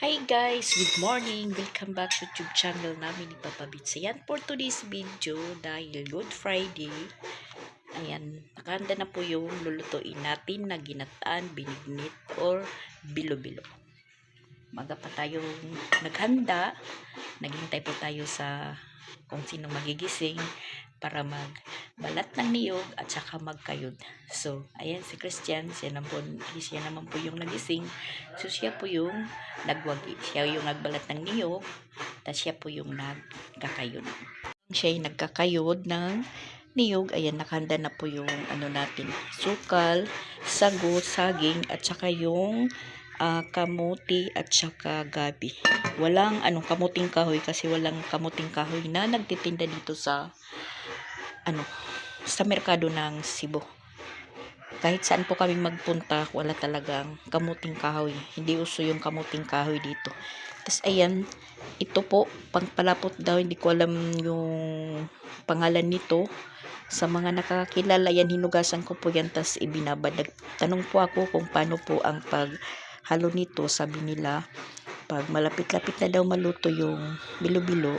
Hi guys! Good morning! Welcome back sa YouTube channel namin ni Papa Bits. Ayan, for today's video, dahil Good Friday, ayan, nakahanda na po yung lulutuin natin na ginataan, binignit, or bilo-bilo. Maga pa tayong naghanda, naghintay po tayo sa kung sino magigising para magbalat ng niyog at saka magkayod. So, ayan si Christian, siya naman po yung nagising. So, siya po yung nagwagi. Siya yung nagbalat ng niyog, at siya po yung nagkakayod. Siya yung nagkakayod ng niyog. Ayan, nakahanda na po yung natin, sukal, sago, saging, at saka yung kamuti at saka gabi. Walang kamuting kahoy kasi walang kamuting kahoy na nagtitinda dito sa sa merkado ng Cebu. Kahit saan po kami magpunta, wala talagang kamuting kahoy. Hindi uso yung kamuting kahoy dito. Tapos ayan, ito po, pangpalapot daw, hindi ko alam yung pangalan nito. Sa mga nakakilala yan, hinugasan ko po yan, tapos ibinabadag. Tanong po ako kung paano po ang paghalo nito. Sabi nila, pag malapit-lapit na daw maluto yung bilo-bilo,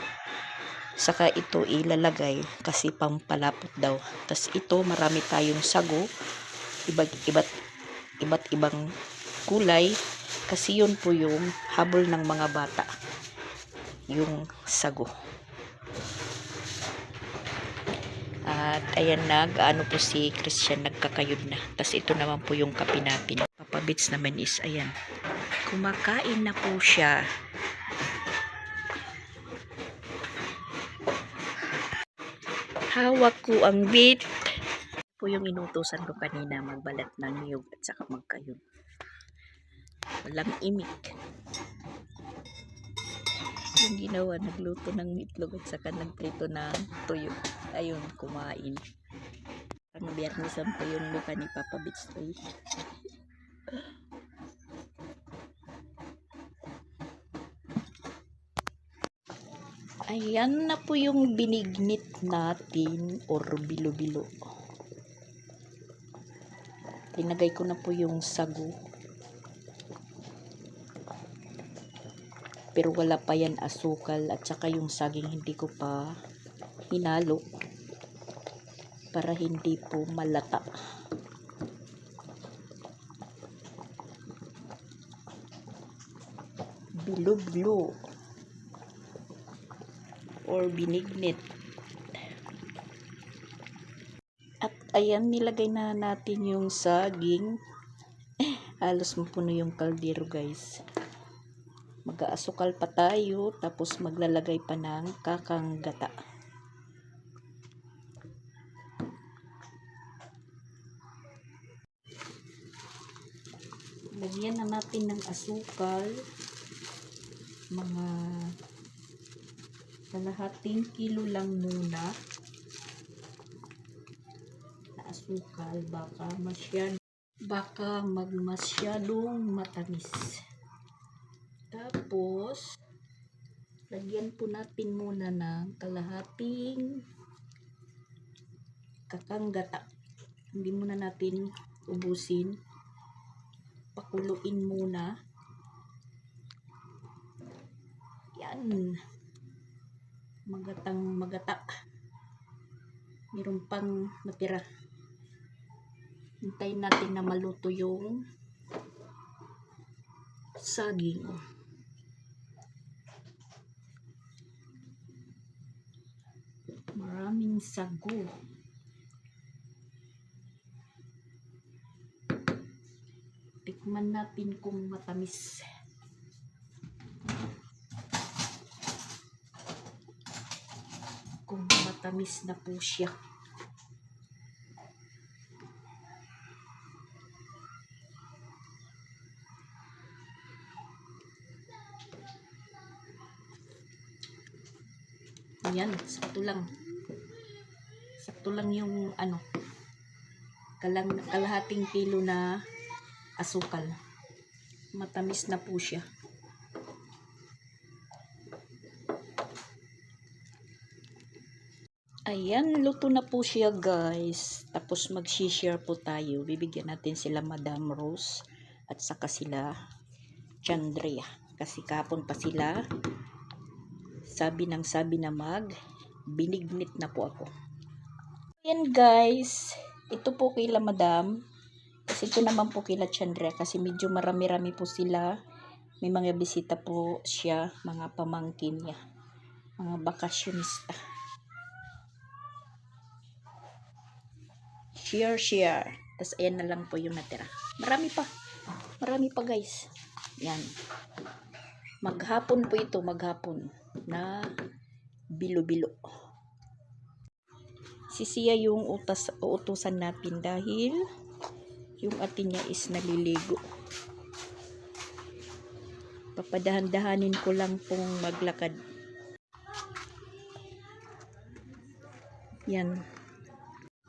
saka ito ilalagay kasi pampalapot daw. Tapos ito, marami tayong sago, iba't ibang kulay, kasi yun po yung habol ng mga bata, yung sago. At ayan, po si Christian, nagkakayod na. Tapos ito naman po yung kape natin. Papa Bits naman is ayan, kumakain na po siya. Hawak ko ang bit po yung inutusan ko kanina, magbalat ng niyog at saka magkayod. Walang imik. Yung ginawa, nagluto ng itlog at saka nagprito ng tuyo. Ayun, kumain. Biyernesan po yung mukha ni Papa Bits. Ayan na po yung binignit natin or bilo-bilo. Tinagay ko na po yung sago. Pero wala pa yan asukal, at saka yung saging hindi ko pa hinalo para hindi po malata. Bilo-bilo or binignit. At ayan, nilagay na natin yung saging. Halos mapuno yung kaldero guys. Mag-aasukal pa tayo, tapos maglalagay pa ng kakanggata. Lagyan na natin ng asukal, mga kalahating kilo lang muna na asukal, baka masyadong matamis. Tapos lagyan po natin muna ng kalahating kakanggata. Hindi muna natin ubusin, pakuluin muna. Yan, magatang magata, meron pang natira. Hintayin natin na maluto yung saging. Maraming sago. Tikman natin kung matamis. Kung matamis na po siya. Ayan, sakto lang. Sakto lang yung kalahating kilo na asukal. Matamis na po siya. Ayan, luto na po siya guys. Tapos mag-share po tayo. Bibigyan natin sila Madam Rose at saka sila Chandria. kasi kahapon pa sila sabi na binignit na po ako. Ayan guys, ito po kila madam, kasi ito naman po kila Chandra, kasi medyo marami-rami po sila. May mga bisita po siya, mga pamangkin niya, mga bakasyonista. Share. Tapos ayan na lang po yung natira. Marami pa guys. Yan. Maghapon po ito, na bilo-bilo. Si Sia yung uutusan natin dahil yung ate niya is naliligo. Papadahan-dahanin ko lang pong maglakad. Yan.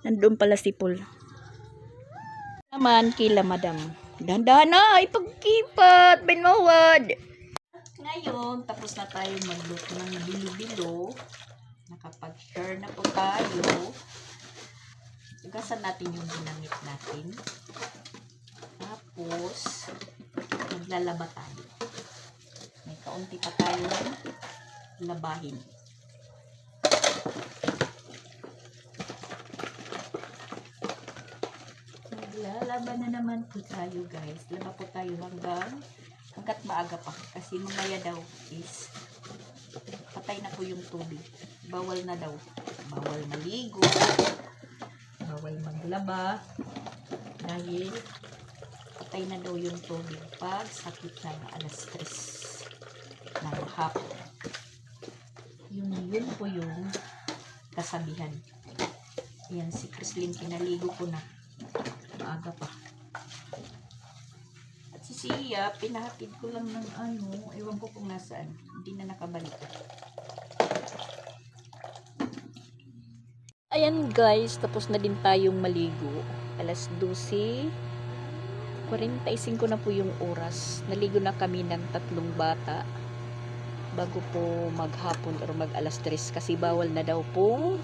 Nandun pala si Paul. Naman kila madam. Dahan-dahan na, ipagkipat, binawad. Ngayon, tapos na tayo magluto ng bilo-bilo. Nakapag-share na po tayo. Ugasan natin yung ginamit natin. Tapos, maglalaba tayo. May kaunti pa tayo labahin. Maglalaban na naman po tayo guys. Laba po tayo hanggat maaga pa. Kasi mamaya daw is patay na po yung tubig. Bawal na daw. Bawal maligo. Bawal maglaba. Dahil patay na daw yung tubig pag sakit ng alas 3 ng hapon. Yun po yung kasabihan. Yan si Chrislyn, pinaligo ko na. Maaga pa. At si Sia, pinahatid ko lang ng ewan ko kung nasaan. Hindi na nakabalik. Ayan guys, tapos na din tayong maligo. Alas 12:45 na po yung oras. Naligo na kami ng 3 bata bago po maghapon or mag alas 3 kasi bawal na daw po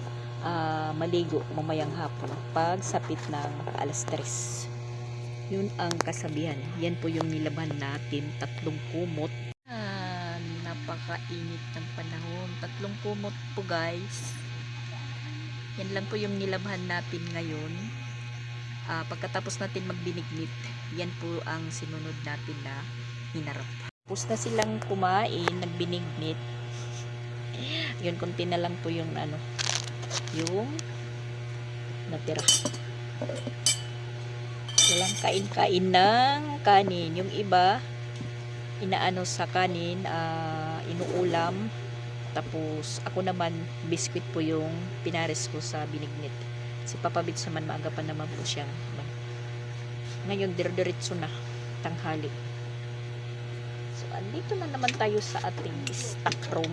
maligo mamayang hapon pag sapit ng alas 3. Yun ang kasabihan. Yan po yung nilaban natin, 3 kumot. Napakainit ng panahon. 3 kumot po guys. Yan lang po yung nilabhan natin ngayon. Pagkatapos natin magbinignit, yan po ang sinunod natin na hinarap. Tapos na silang kumain, nagbinignit. Yun, konti na lang po yung yung natira. Walang kain-kain ng kanin. Yung iba, inaano sa kanin, inuulam. Tapos, ako naman, biskwit po yung pinares ko sa binignit. Si Papa Bits naman, maaga pa naman po siyang. Ngayon, dire-diretso na, tanghali. So, andito na naman tayo sa ating stock room.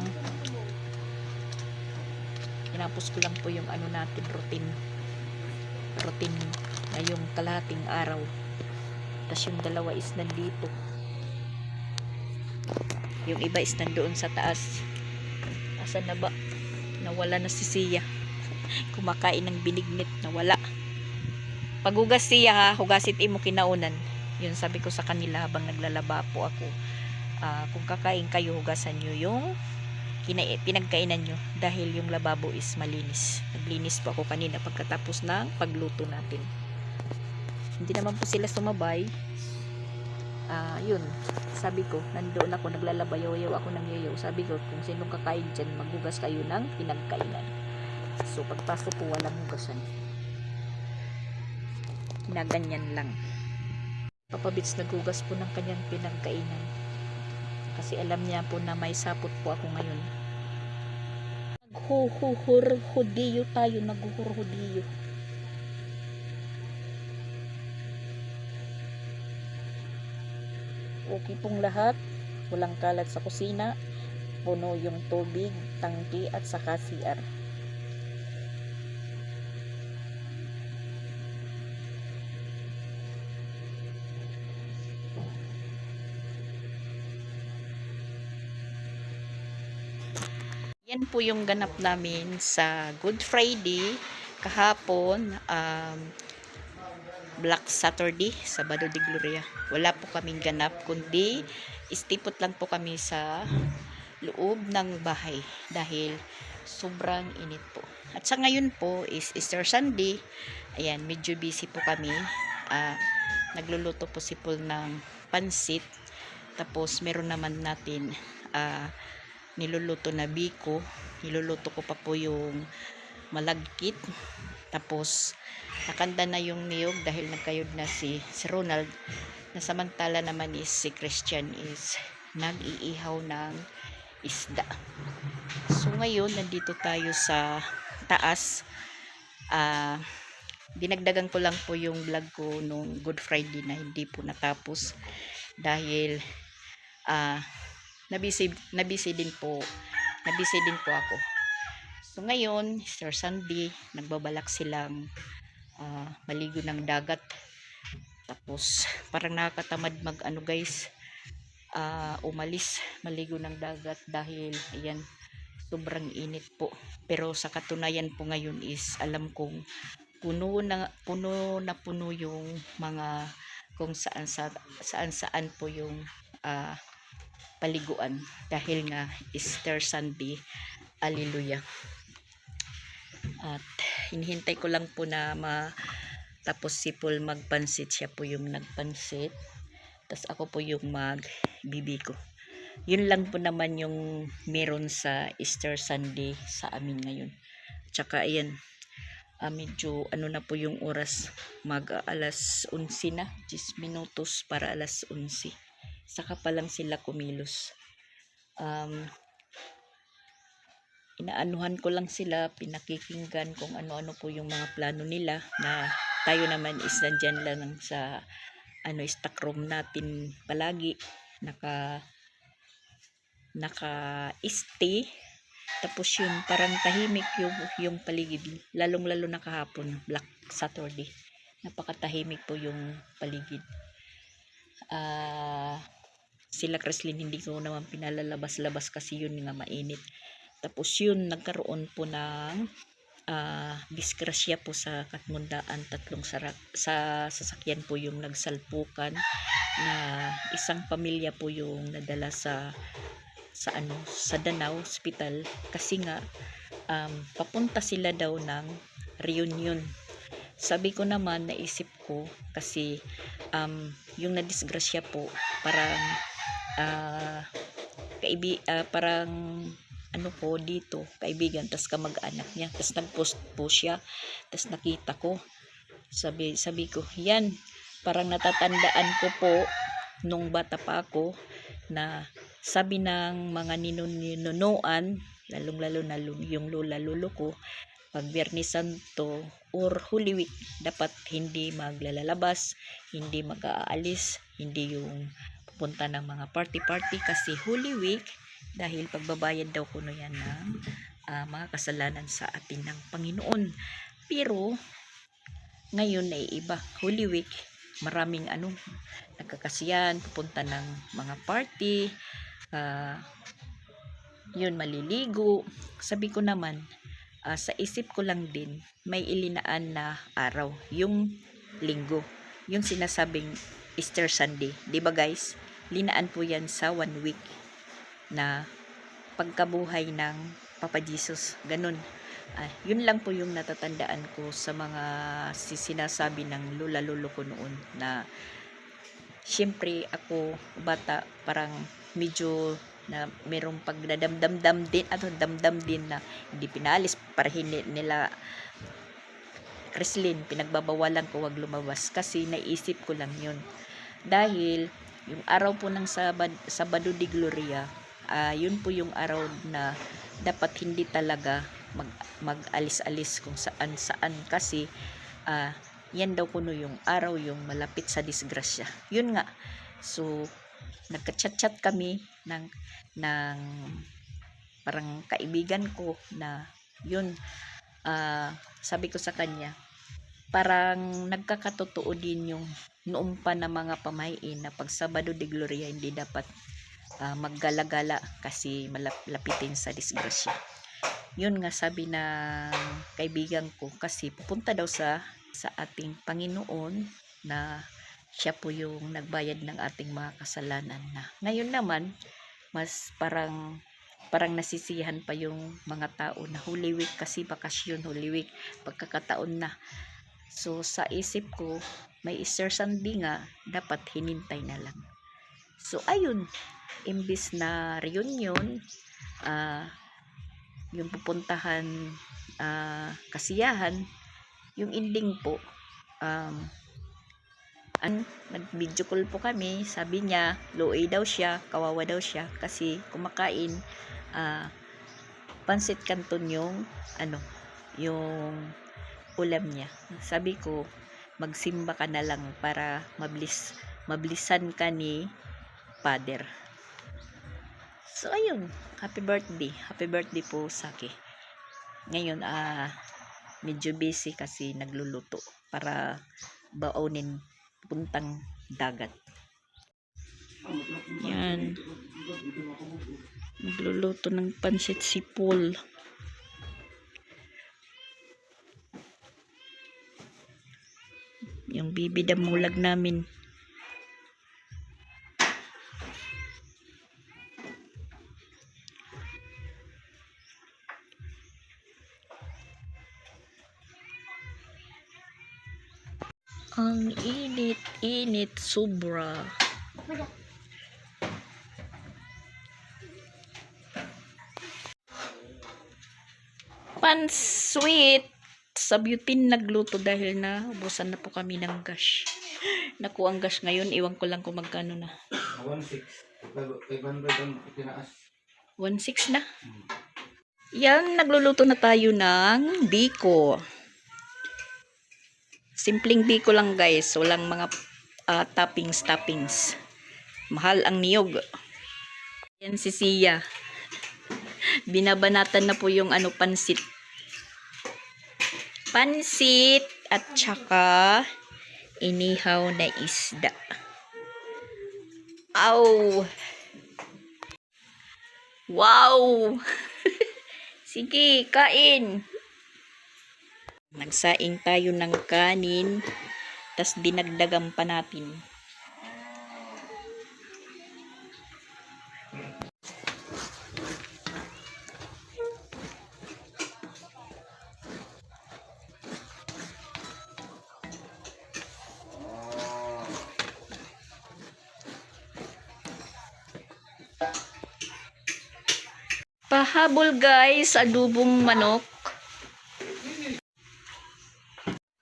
Tinapos ko lang po yung natin, routine ngayong kalahating araw. Tapos yung dalawa is nandito. Yung iba is nandoon sa taas. Asan na ba? Nawala na si Sia. Kumakain ng binignit, nawala. Paghugas Sia ha, hugasit imo kinaunan. Yun sabi ko sa kanila habang naglalaba po ako. Kung kakain kayo, hugasan nyo yung pinagkainan nyo dahil yung lababo is malinis. Naglinis po ako kanina pagkatapos ng pagluto natin. Hindi naman po sila sumabay. Yun, sabi ko, nandoon ako naglalaba, yaw ako ng yayaw. Sabi ko, kung sinong kakain dyan, maghugas kayo ng pinagkainan. So, pagpasok po, walang hugasan. Ginaganyan lang. Papa Bits naghugas po ng kanyang pinagkainan. Kasi alam niya po na may sapot po ako ngayon. Naghuhurhudiyo tayo, naghuhurhudiyo. Okay pong lahat, walang kalat sa kusina, puno yung tubig, tangki at saka CR. Yan po yung ganap namin sa Good Friday kahapon. Black Saturday, Sabado de Gloria. Wala po kaming ganap, kundi istipot lang po kami sa loob ng bahay dahil sobrang init po. At sa ngayon po is Easter Sunday. Ayan, medyo busy po kami. Nagluluto po si Paul ng pansit. Tapos meron naman natin niluluto na biko. Niluluto ko pa po yung malagkit. Tapos nakanda na yung niyog dahil nagkayod na si Ronald. Na samantala naman is si Christian is nag-iihaw ng isda. So ngayon nandito tayo sa taas. Dinagdagan ko lang po yung vlog ko nung Good Friday na hindi po natapos dahil nabisi din po ako. So ngayon, Easter Sunday, nagbabalak silang maligo ng dagat. Tapos parang nakakatamad guys, umalis maligo ng dagat dahil ayan, sobrang init po. Pero sa katunayan po ngayon is alam kong puno na puno yung mga kung saan po yung paliguan dahil nga Easter Sunday. Hallelujah. At hinihintay ko lang po na tapos si Paul magpansit. Siya po yung nagpansit. Tapos ako po yung magbibiko. Yun lang po naman yung meron sa Easter Sunday sa amin ngayon. Tsaka ayan, medyo na po yung oras. Alas 11 na. 10 minutos para alas 11. Saka pa lang sila kumilos. Inaanuhan ko lang sila, pinakikinggan kung ano-ano po yung mga plano nila, na tayo naman is nandyan lang sa stock room natin palagi, naka-stay. Tapos yun, parang tahimik yung paligid, lalong-lalo na kahapon, Black Saturday. Napakatahimik po yung paligid. Sila Kreslin hindi ko naman pinalalabas-labas kasi yun nga mainit. Tapos yun, nagkaroon po ng disgrasya po sa Katmundaan. 3 sa sasakyan po yung nagsalpukan, na isang pamilya po yung nadala sa Danau Hospital kasi nga papunta sila daw ng reunion. Sabi ko naman, naisip ko kasi yung nadisgrasya po parang parang po dito, kaibigan, tas kamag-anak niya. Tas nag-post po siya, tas nakita ko, sabi ko, yan, parang natatandaan ko po nung bata pa ako, na sabi ng mga ninunuan, lalong-lalo na yung lola-lolo ko, pag Biyernes Santo or Holy Week, dapat hindi maglalabas, hindi mag-aalis, hindi yung pupunta ng mga party-party kasi Holy Week, dahil pagbabayad daw kuno yan ng mga kasalanan sa atin ng Panginoon. Pero ngayon ay iba. Holy Week, maraming nagkakasiyan, pupunta ng mga party, yun, maliligo. Sabi ko naman, sa isip ko lang din, may ilinaan na araw, yung linggo, yung sinasabing Easter Sunday, di ba guys? Linaan po yan sa 1 week na pagkabuhay ng Papa Jesus, ganun. Yun lang po yung natatandaan ko sa mga sinasabi ng lula-lolo ko noon, na syempre ako bata, parang medyo na merong pagdadamdam din na hindi pinalis para hindi nila Kreslin, pinagbabawalan ko wag lumabas kasi naisip ko lang yun dahil yung araw po ng Sabado de Gloria, yun po yung araw na dapat hindi talaga mag-alis-alis kung saan kasi yan daw kuno yung araw yung malapit sa disgrasya. Yun nga. So nagka-chat kami ng parang kaibigan ko na yun, sabi ko sa kanya, parang nagkakatotoo din yung noong pa na mga pamahiin na pag Sabado de Gloria hindi dapat maggalagala kasi malapitin sa disgrasya. Yun nga sabi ng kaibigan ko kasi pupunta daw sa ating Panginoon na siya po yung nagbayad ng ating mga kasalanan na. Ngayon naman, mas parang nasisiyahan pa yung mga tao na Holy Week kasi bakasyon, Holy Week, pagkakataon na. So sa isip ko, may Easter Sunday nga, dapat hinintay na lang. So ayun, imbis na reunion, yung pupuntahan kasiyahan, yung ending po, nag-video call po kami. Sabi niya, low-A daw siya, kawawa daw siya kasi kumakain pansit canton yung yung ulam niya. Sabi ko, magsimba ka na lang para mablisan ka ni Father. So ayun, happy birthday po Saki. Ngayon medyo busy kasi nagluluto para baonin puntang dagat. Yan, nagluluto ng pansit si Paul. Yung bibi damulag namin. Ang init sobra. Pansweet sa Butin nagluto dahil na ubusan na po kami ng gas. Naku, ang gas ngayon, iwan ko lang kung magkano na. 1.6. 500 ang tinaas. 1.6 na. Yan, nagluluto na tayo ng biko. Simpleng biko lang guys, walang mga toppings. Mahal ang niyog. Yan si Sia. Binabanatan na po yung pansit. Pansit at saka inihaw na isda. Aw! Wow! Sige, kain! Nagsaing tayo ng kanin, tas dinagdagan pa natin. Pahabol guys, adubong manok.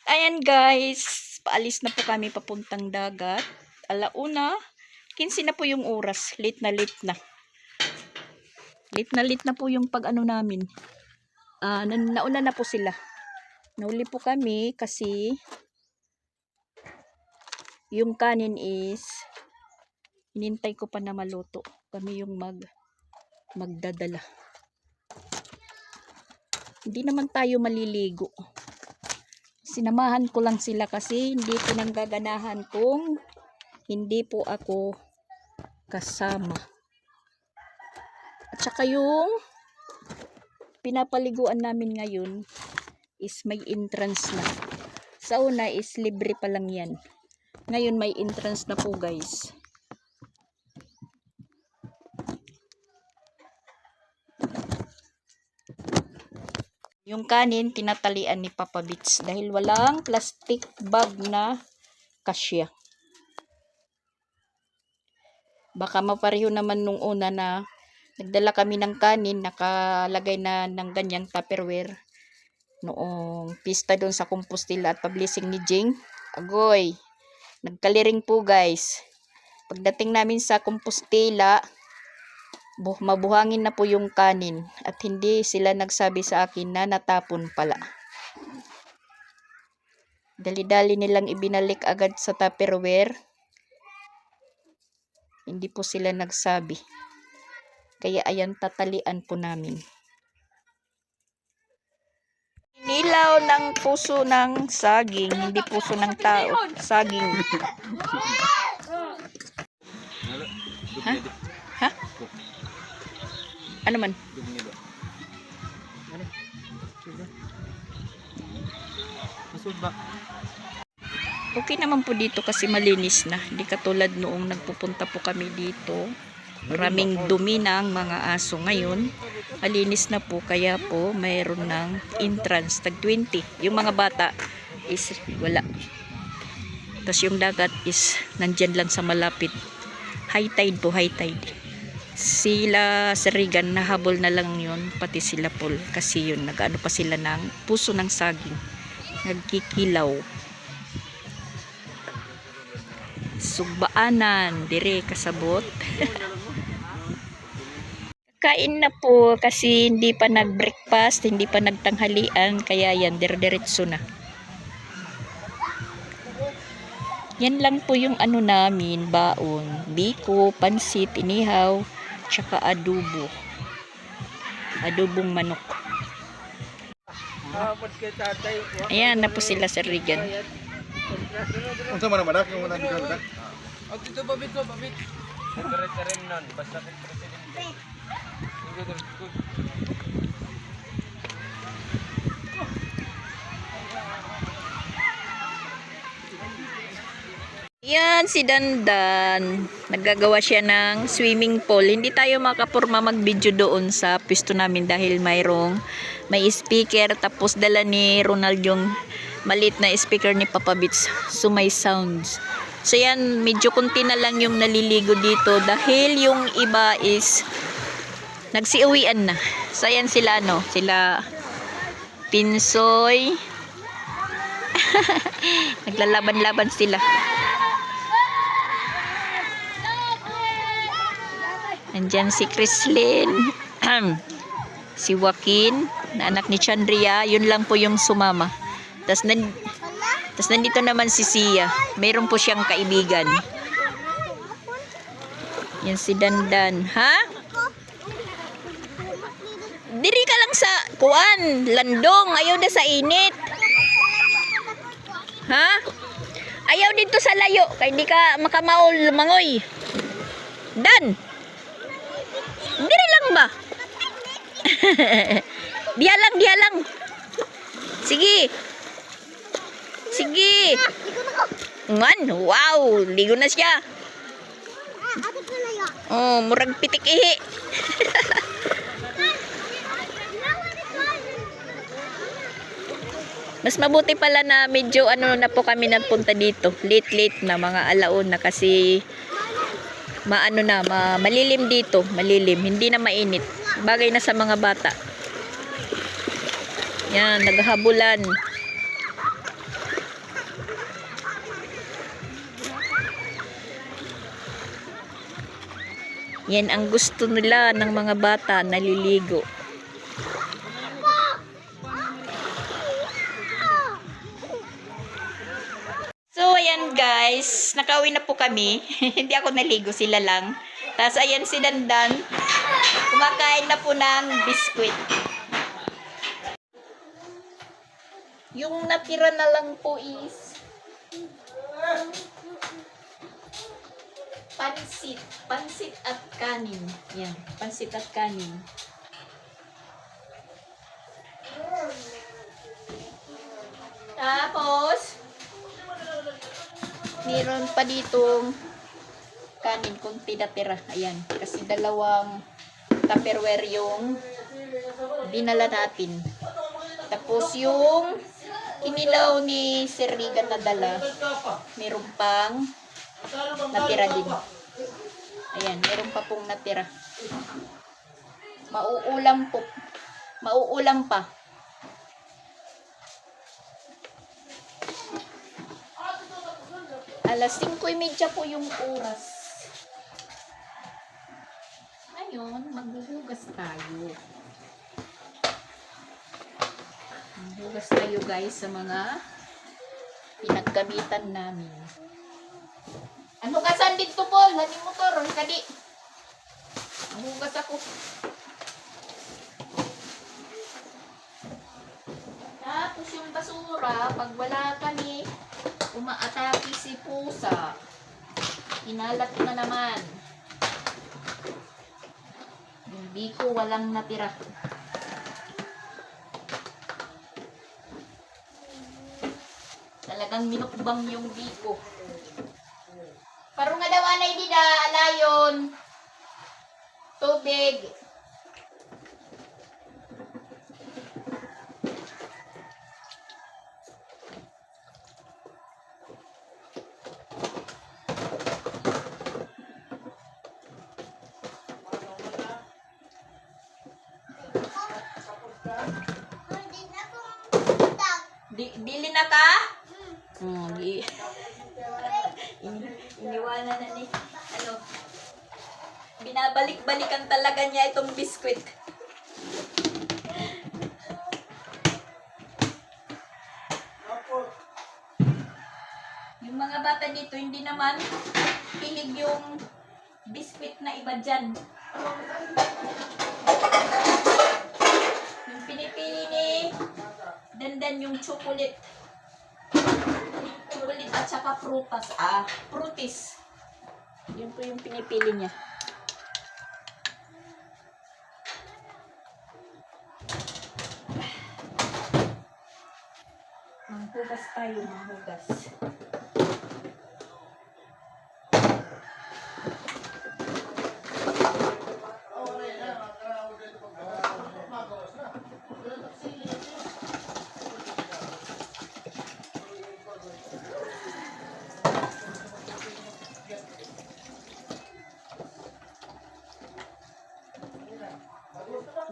Ayan guys, paalis na po kami papuntang dagat. 1:15 na po yung oras. Late na. Late na po yung namin. Nauna na po sila. Nauli po kami kasi yung kanin is hinintay ko pa na maluto. Kami yung magdadala. Hindi naman tayo maliligo. Sinamahan ko lang sila kasi hindi pinanggaganahan kung hindi po ako kasama. At saka yung pinapaliguan namin ngayon is may entrance na. Sa una is libre pa lang yan. Ngayon may entrance na po guys. Yung kanin, tinatalian ni Papa Bits dahil walang plastic bag na kasya. Baka mapareho naman nung una na nagdala kami ng kanin, nakalagay na ng ganyang Tupperware noong pista doon sa Compostela at pablising ni Jing. Agoy, nagkaliring po guys. Pagdating namin sa Compostela, mabuhangin na po yung kanin at hindi sila nagsabi sa akin na natapon pala. Dali-dali nilang ibinalik agad sa Tupperware. Hindi po sila nagsabi. Kaya ayan, tatalian po namin. Nilaw ng puso ng saging, hindi puso ng tao. Saging. Ha? Ano man? Masud ba? Okay naman po dito kasi malinis na. Hindi katulad noong nagpupunta po kami dito. Maraming dumi ng mga aso ngayon. Malinis na po kaya po mayroon ng entrance tag 20. Yung mga bata is wala. Tapos yung dagat is nandyan lang sa malapit. High tide po, high tide. Sila sa Regan nahabol na lang yun, pati sila Paul kasi yun nag-ano pa sila ng puso ng saging. Nagkikilaw. Sugbaanan, dire kasabot. Kain na po kasi hindi pa nag-breakfast, hindi pa nagtanghalian, kaya yan, dire-diretso na. Yan lang po yung ano namin, baon. Biko, pansit, inihaw, tsaka adobo. Adobong manok. Ayan na po sila sa Regan. Unsa man madak yung mga dito madak? O dito babit ko, babit. Diretso rin nun, basta kay presidente. Good. Yan si Dandan. Naggagawa siya ng swimming pool. Hindi tayo makapurma mag-video doon sa pwesto namin dahil may speaker. Tapos dala ni Ronald yung maliit na speaker ni Papa Beats. So may sounds. So yan, medyo kunti na lang yung naliligo dito dahil yung iba is nagsiuwian na. So yan sila sila Pinsoy. Naglalaban-laban sila. Andyan si Chrislyn, si Joaquin, na anak ni Chandria, yun lang po yung sumama. Tas nandito naman si Sia, mayroon po siyang kaibigan. Yan si Dandan, ha? Diri ka lang sa kuan, landong, ayaw na sa init. Ha? Ayaw dito sa layo, kaya di ka makamaol mangoy. Dan! Diri lang ba? Diha lang. Sige. Ngan, wow, ligo na siya. Oh, murag pitik ihi. Mas mabuti pala na medyo na po kami nagpunta dito. Late na mga alauna kasi malilim dito, hindi na mainit. Bagay na sa mga bata. Yan, naghahabulan. Yan ang gusto nila ng mga bata, naliligo. So, ayan guys, nakauwi na po kami. Hindi ako naligo, sila lang. Tapos, ayan si Dandan. Kumakain na po ng biskwit. Yung natira na lang po is pansit at kanin. Yan, pansit at kanin. Tapos, meron pa ditong kanin kung tira-tira. Ayan, kasi dalawang Tupperware yung dinala natin. Tapos yung kinilaw ni Sir Regan na dala, meron pang natira din. Ayan, meron pa pong natira. Mauulam pa. Alas 5:30 po yung oras. Ngayon, maghuhugas tayo. Maghuhugas tayo guys sa mga pinagkamitan namin. Ano ka saan dito, Paul? Haning motor, kadi. Maghuhugas ako. Tapos yung basura, pag wala kami, umaatake si pusa. Inalat na naman. Hindi ko walang natira. Talaga nang minukbang yung biko. Parang nga daw anay dida, alayon. Tubig. Dili na ka? Iniwanan na ni, ano, binabalik-balikan talaga niya itong biskwit. Yung mga bata dito, hindi naman hilig yung biskwit na iba dyan. Yung pinipili ni Dandan yung chocolate. Chocolate at saka prutas. Fruities. Yun po yung pinipili niya. Manghugas tayo, manghugas.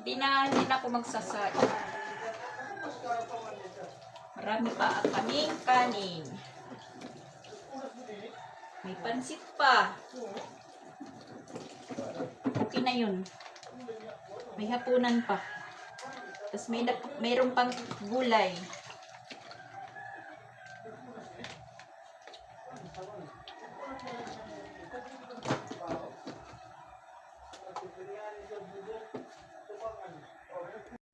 Hindi na ako magsasain. Marami pa ang kaming kanin. May pansit pa. Okay na yun. May hapunan pa. Tapos mayroon pang gulay.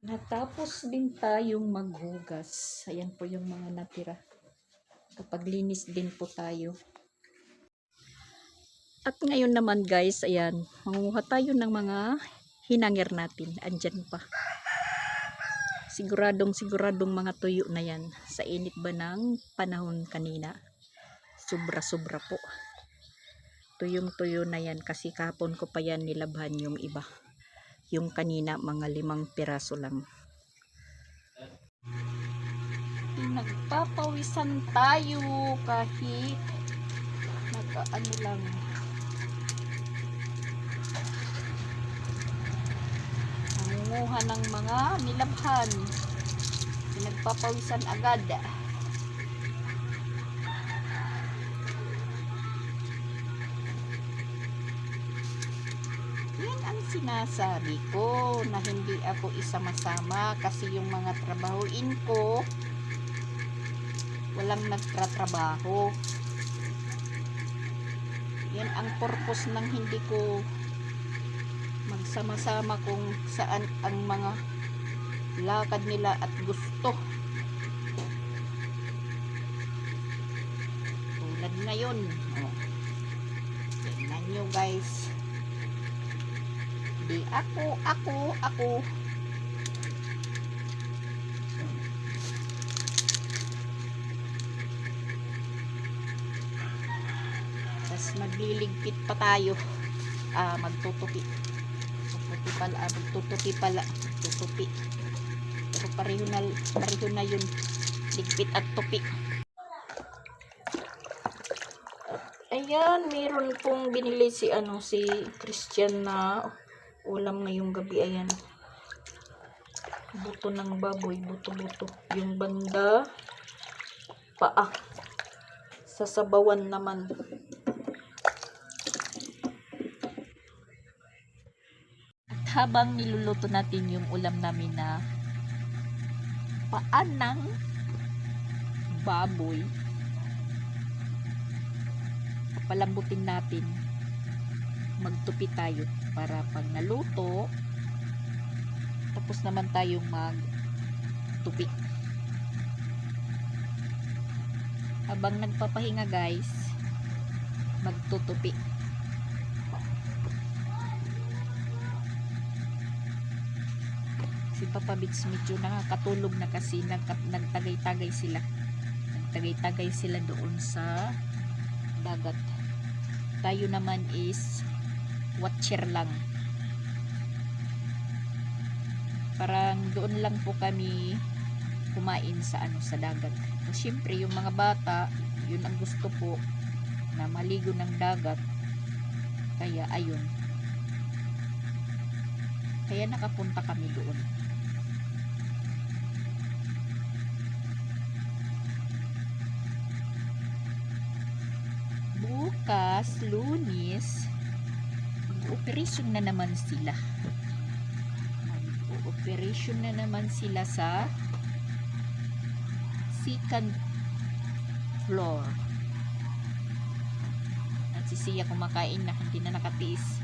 Natapos din tayong maghugas. Ayan po yung mga natira. Kapag linis din po tayo. At ngayon naman guys, ayan, mangunguha tayo ng mga hinangir natin. Andyan pa. Siguradong mga tuyo na yan. Sa init ba ng panahon kanina? Sobra-sobra po. Tuyong-tuyo na yan kasi kahapon ko pa yan nilabhan yung iba. Yung kanina mga 5 piraso lang. Nagpapawisan tayo kahit nakaano lang. Nangunguha ng mga nilabhan. Nagpapawisan agad. Yan ang sinasabi ko na hindi ako isama-sama kasi yung mga trabahoin ko walang nagtratrabaho. Yan ang purpose ng hindi ko magsama-sama kung saan ang mga lakad nila at gusto. Tulad ngayon. Tingnan nyo guys. Di ako. Tapos magliligpit pa tayo. Magtutupi. Magtutupi. Pero pareho na yun. Ligpit at tupi. Ayan, meron pong binili si Christian na ulam ngayong gabi. Ayan, buto ng baboy, buto yung banda paa, sasabawan naman. At habang niluluto natin yung ulam namin na paa ng baboy, palambutin natin, magtupi tayo para pag naluto tapos naman tayong magtupi. Habang nagpapahinga guys, magtutupi. Si Papa Bits medyo nakakatulog na kasi nagtagay-tagay sila. Nagtagay-tagay sila doon sa dagat. Tayo naman is watcher lang. Parang doon lang po kami kumain sa sa dagat. So, syempre yung mga bata, yun ang gusto po na maligo ng dagat. Kaya ayun. Kaya nakapunta kami doon. Bukas, Lunes, operasyon na naman sila. Operation na naman sila sa second floor. At si Sia kumakain na, hindi na nakatiis.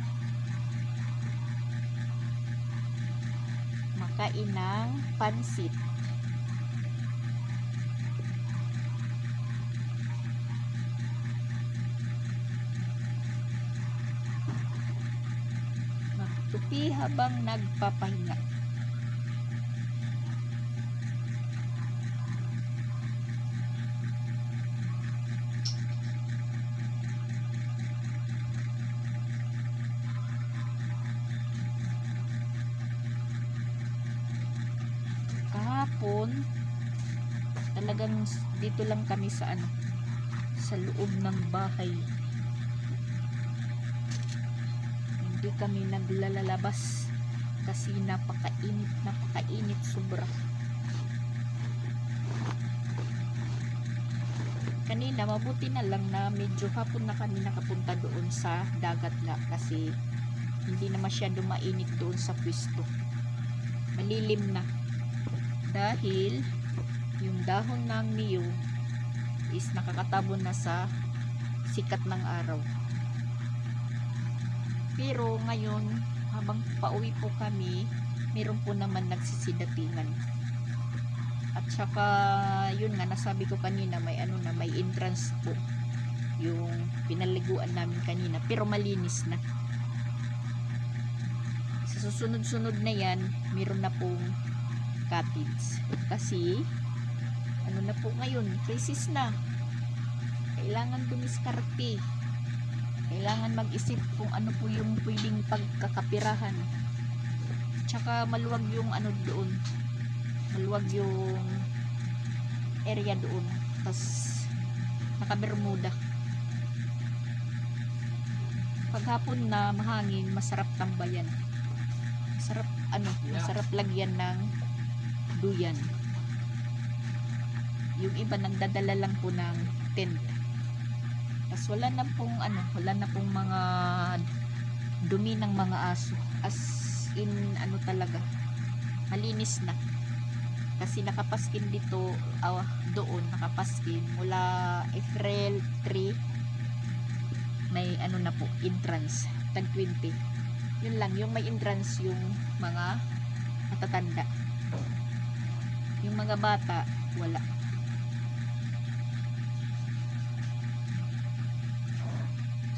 Makain ng pansit. Magtupi habang nagpapahinga. Kahapon talagang dito lang kami sa sa loob ng bahay, hindi kami naglalabas kasi napakainit sobra. Kanina mabuti na lang na medyo hapon na kami nakapunta doon sa dagat nga kasi hindi na masyado mainit doon sa pwesto, malilim na. Dahil yung dahon ng niyog is nakakatabon na sa sikat ng araw. Pero ngayon, habang pauwi po kami, meron po naman nagsisidatingan. At saka, yun nga, nasabi ko kanina, may may entrance po yung pinaliguan namin kanina. Pero malinis na. Sa susunod-sunod na yan, meron na pong cottage. Kasi na po ngayon, crisis na. Kailangan dumiskarte. Kailangan mag-isip kung ano po yung pwedeng pagkakapirahan. Tsaka maluwag yung doon. Maluwag yung area doon. Tapos naka-Bermuda. Paghapon na mahangin, masarap tambayan. Masarap masarap lagyan ng duyan. Yung iba nagdadala lang po ng tent. Tapos wala na pong mga dumi ng mga aso. As in talaga, malinis na. Kasi nakapaskin dito, doon nakapaskin mula April 3, may na po, entrance, tag 20. Yun lang, yung may entrance yung mga matatanda. Yung mga bata, wala.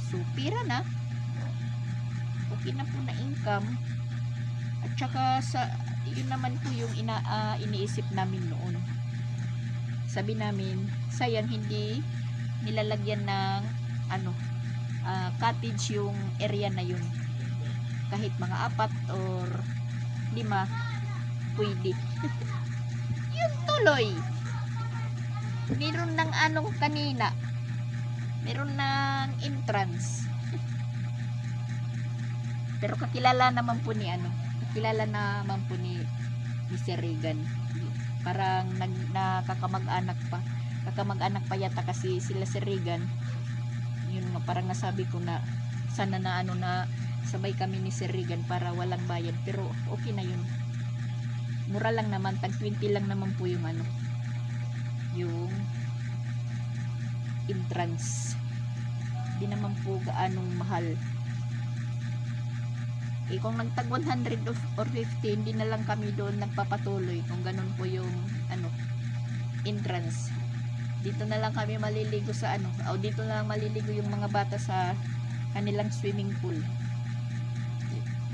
So, pira na. Okay na po na income. At saka, yun naman po yung iniisip namin noon. Sabi namin, sayang hindi nilalagyan ng cottage yung area na yun. Kahit mga 4 or 5, pwede. Yun tuloy. Meron ng kanina. Meron ng entrance. Pero kakilala naman po ni Sir Regan. Parang nakakamag-anak pa. Kakamag-anak pa yata kasi sila Sir Regan. Yun nga, parang nasabi ko na sana na sabay kami ni Sir Regan para walang bayad. Pero okay na yun. Mura lang naman, tag 20 lang naman po yung yung entrance. Di naman po gaanong mahal. Kung nagtag 100 or 50, hindi na lang kami doon nagpapatuloy kung ganun po yung entrance. Dito na lang kami maliligo sa dito na lang maliligo yung mga bata sa kanilang swimming pool.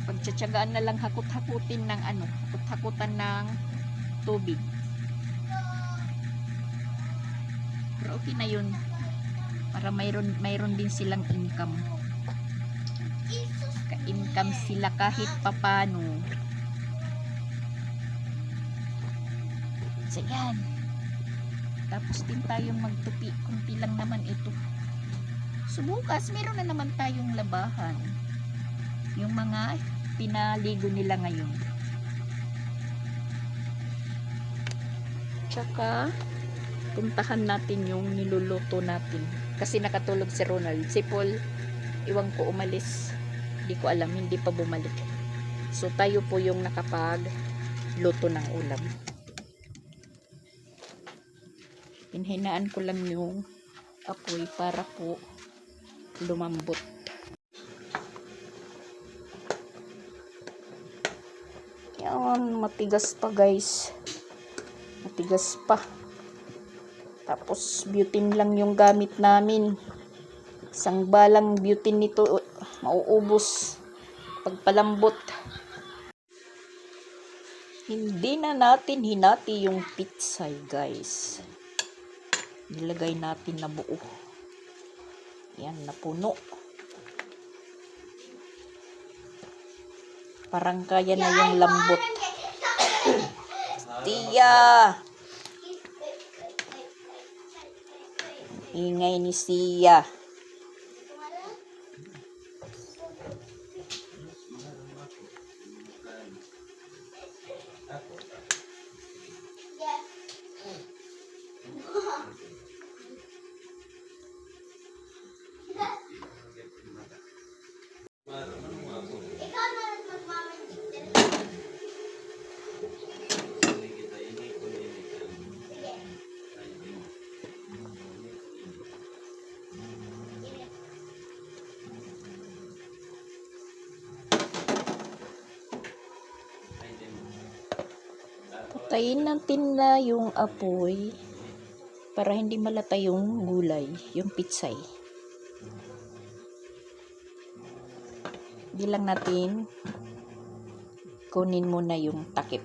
Pagtsatsagaan na lang hakot-hakutin ng hakot-hakutan ng tubig. Pero okay na yun. Para mayroon din silang income. Ka-income sila kahit papano. So yan. Tapos din tayong magtupi. Kunti lang naman ito. So bukas, meron na naman tayong labahan. Yung mga pinaligo nila ngayon. Tsaka, puntahan natin yung niluluto natin. Kasi nakatulog si Ronald. Si Paul, iwan ko umalis. Hindi ko alam, hindi pa bumalik. So tayo po yung nakapag-luto ng ulam. Pinhinaan ko lang yung apoy para po lumambot. Yan, matigas pa guys. Matigas pa. Tapos butane lang yung gamit namin. Isang balang butane nito mauubos pagpalambot. Hindi na natin hinati yung pitsay guys. Nilagay natin na buo. Yan, napuno. Parang kaya na yung lambot. Tia! Ingay ni Sia. Patayin natin na yung apoy para hindi malata yung gulay, yung pitsay. Hindi lang natin kunin muna yung takip.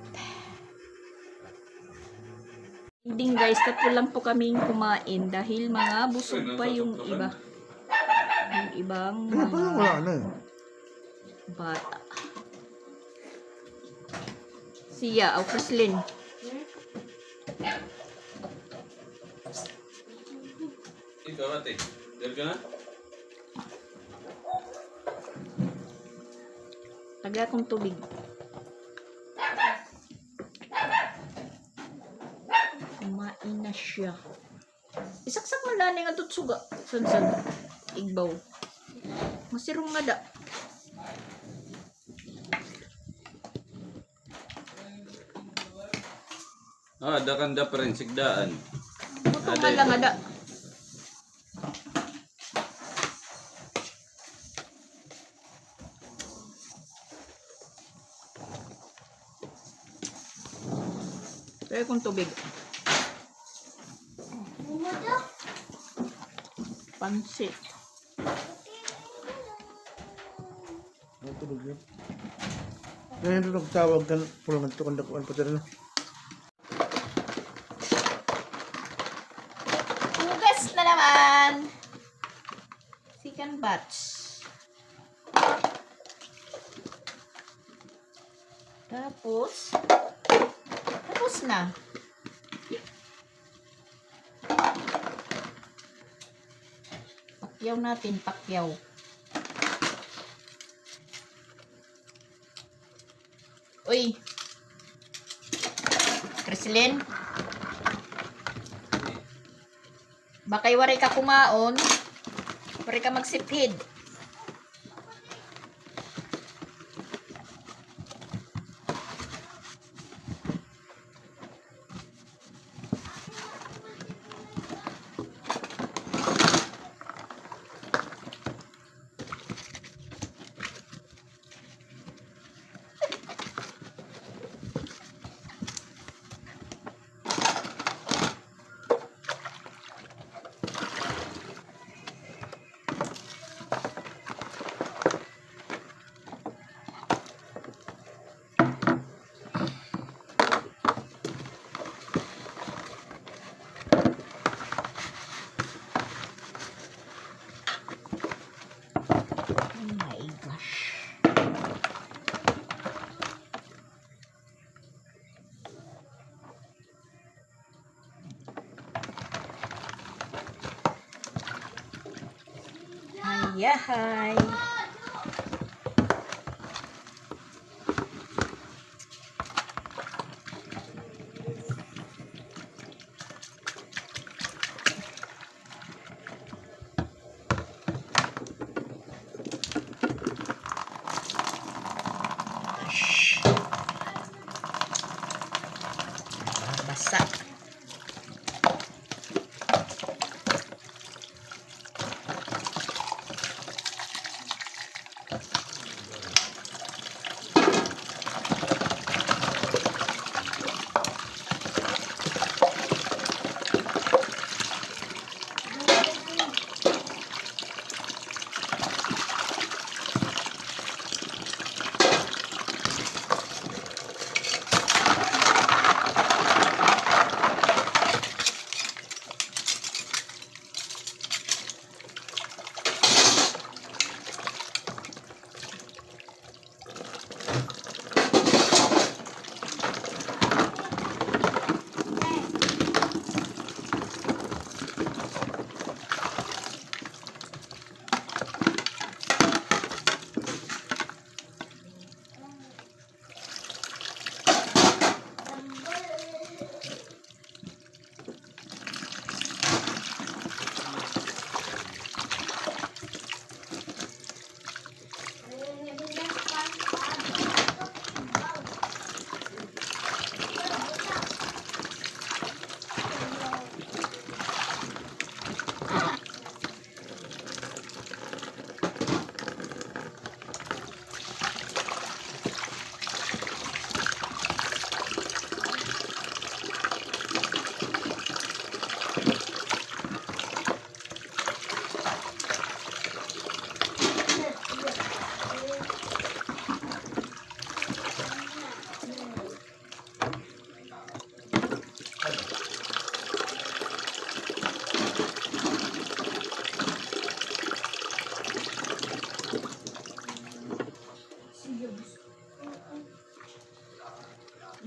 Ending guys, tatlo lang po kaming kumain dahil mga busog pa yung iba. Yung ibang Wala na eh. bata. Siya, o Krislin. Ikaw ate, dahil ka na? Taga akong tubig. Kumain na siya. Isaksak mo lang nga tutsuga. San-san. Igbaw. Masirong nga da. Ah, dakanda pa rin sigdaan. Buto nga lang nga da. Kaya kong tubig. Pansit. Ang tulog yun. Ngayon ito nagtawag kan pulang ito kung dakuan pa rin. Hugas na naman. Second batch. Tapos na. Pakyaw natin, pakyaw. Uy. Krislin. Bakay waray ka kumaon. Waray ka magsipid. Yahay! Shhh! Basa.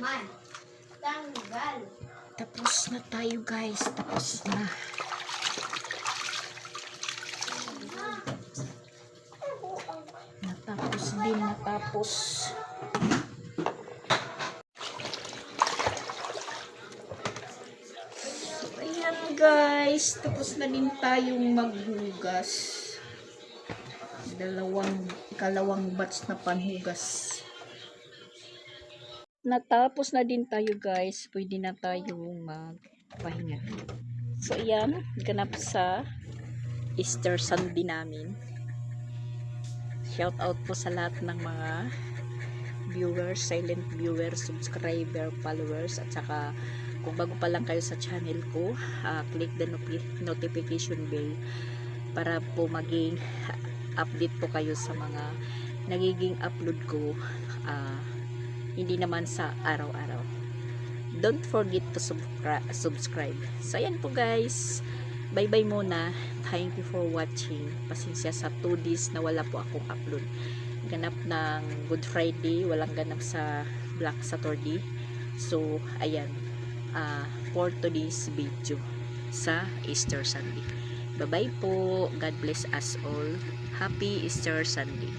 Man, tanggal. Tapos na tayo guys. Tapos na. Natapos din. Natapos. Ayan guys. Tapos na din tayong maghugas. Ikalawang batch na panhugas. Natapos na din tayo guys. Pwede na tayong magpahinga. So ayan, ganap sa Easter Sunday namin. Shout out po sa lahat ng mga viewers, silent viewers, subscriber, followers, at saka kung bago pa lang kayo sa channel ko, click the notification bell para po maging update po kayo sa mga nagiging upload ko, hindi naman sa araw-araw. Don't forget to subscribe. So ayan po guys, bye bye muna. Thank you for watching. Pasensya sa 2 days na wala po akong upload. Ganap ng Good Friday, walang ganap sa Black Saturday. So ayan, for today's video sa Easter Sunday. Bye bye po. God bless us all. Happy Easter Sunday.